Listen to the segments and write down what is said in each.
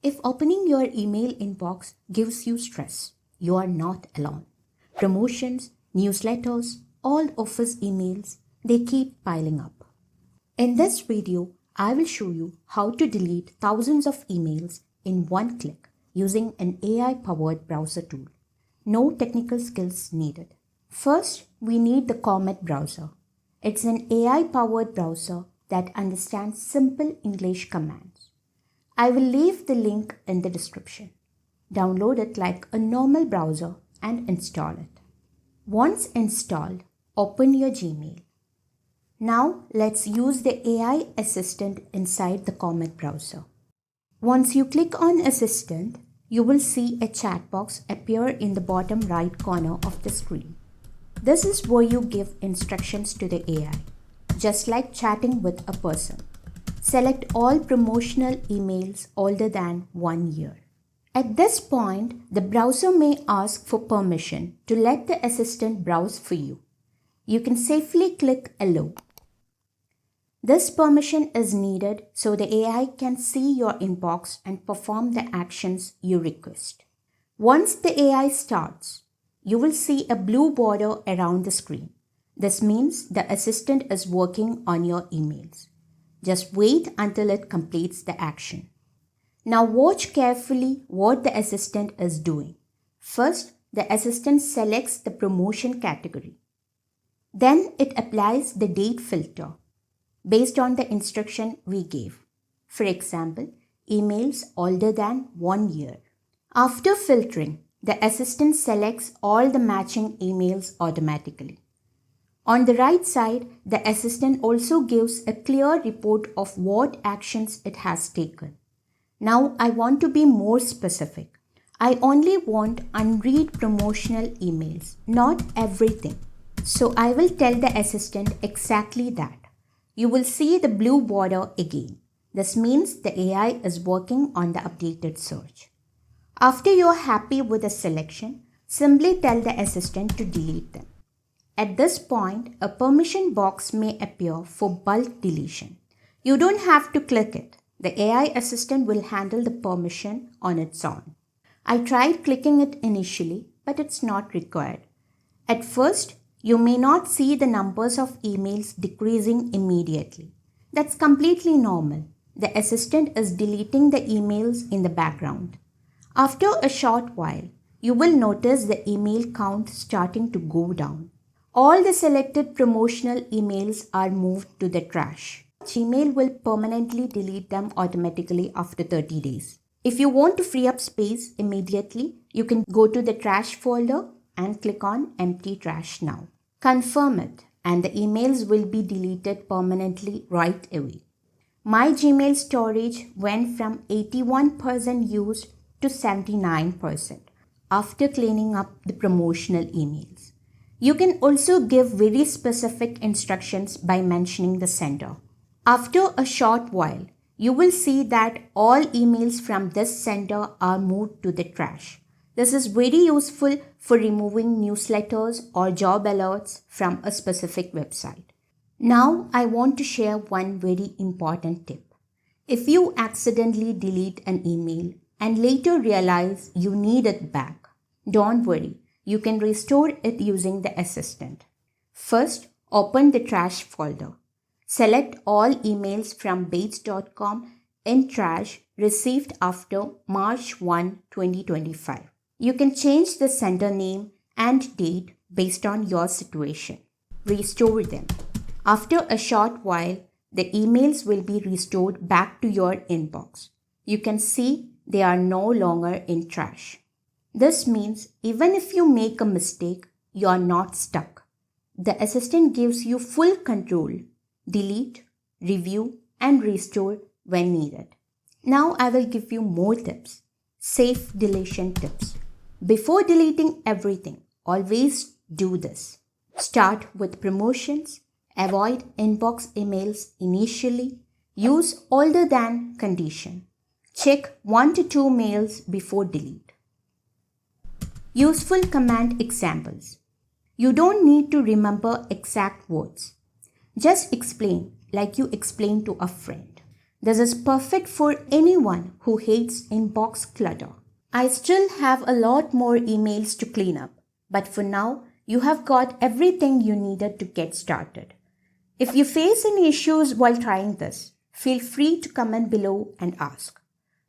If opening your email inbox gives you stress, you are not alone. Promotions, newsletters, all office emails, they keep piling up. In this video, I will show you how to delete thousands of emails in one click using an AI-powered browser tool. No technical skills needed. First, we need the Comet browser. It's an AI-powered browser that understands simple English commands. I will leave the link in the description. Download it like a normal browser and install it. Once installed, open your Gmail. Now let's use the AI assistant inside the Comet browser. Once you click on Assistant, you will see a chat box appear in the bottom right corner of the screen. This is where you give instructions to the AI, just like chatting with a person. Select all promotional emails older than 1 year. At this point, the browser may ask for permission to let the assistant browse for you. You can safely click Allow. This permission is needed so the AI can see your inbox and perform the actions you request. Once the AI starts, you will see a blue border around the screen. This means the assistant is working on your emails. Just wait until it completes the action. Now watch carefully what the assistant is doing. First, the assistant selects the promotion category. Then it applies the date filter based on the instruction we gave. For example, emails older than 1 year. After filtering, the assistant selects all the matching emails automatically. On the right side, the assistant also gives a clear report of what actions it has taken. Now I want to be more specific. I only want unread promotional emails, not everything. So I will tell the assistant exactly that. You will see the blue border again. This means the AI is working on the updated search. After you are happy with the selection, simply tell the assistant to delete them. At this point, a permission box may appear for bulk deletion. You don't have to click it. The AI assistant will handle the permission on its own. I tried clicking it initially, but it's not required. At first, you may not see the numbers of emails decreasing immediately. That's completely normal. The assistant is deleting the emails in the background. After a short while, you will notice the email count starting to go down. All the selected promotional emails are moved to the trash. Gmail will permanently delete them automatically after 30 days. If you want to free up space immediately, you can go to the trash folder and click on Empty Trash Now. Confirm it and the emails will be deleted permanently right away. My Gmail storage went from 81% used to 79% after cleaning up the promotional emails. You can also give very specific instructions by mentioning the sender. After a short while, you will see that all emails from this sender are moved to the trash. This is very useful for removing newsletters or job alerts from a specific website. Now I want to share one very important tip. If you accidentally delete an email and later realize you need it back, don't worry. You can restore it using the assistant. First, open the trash folder. Select all emails from bates.com in trash received after March 1, 2025. You can change the sender name and date based on your situation. Restore them. After a short while, the emails will be restored back to your inbox. You can see they are no longer in trash. This means even if you make a mistake, you are not stuck. The assistant gives you full control. Delete, review, and restore when needed. Now I will give you more tips. Safe deletion tips. Before deleting everything, always do this. Start with promotions. Avoid inbox emails initially. Use older than condition. Check 1 to 2 mails before delete. Useful command examples. You don't need to remember exact words. Just explain like you explain to a friend. This is perfect for anyone who hates inbox clutter. I still have a lot more emails to clean up, but for now, you have got everything you needed to get started. If you face any issues while trying this, feel free to comment below and ask.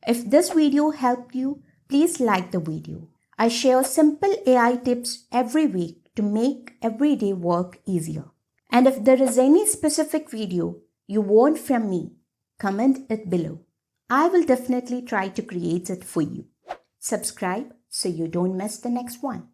If this video helped you, please like the video. I share simple AI tips every week to make everyday work easier. And if there is any specific video you want from me, comment it below. I will definitely try to create it for you. Subscribe so you don't miss the next one.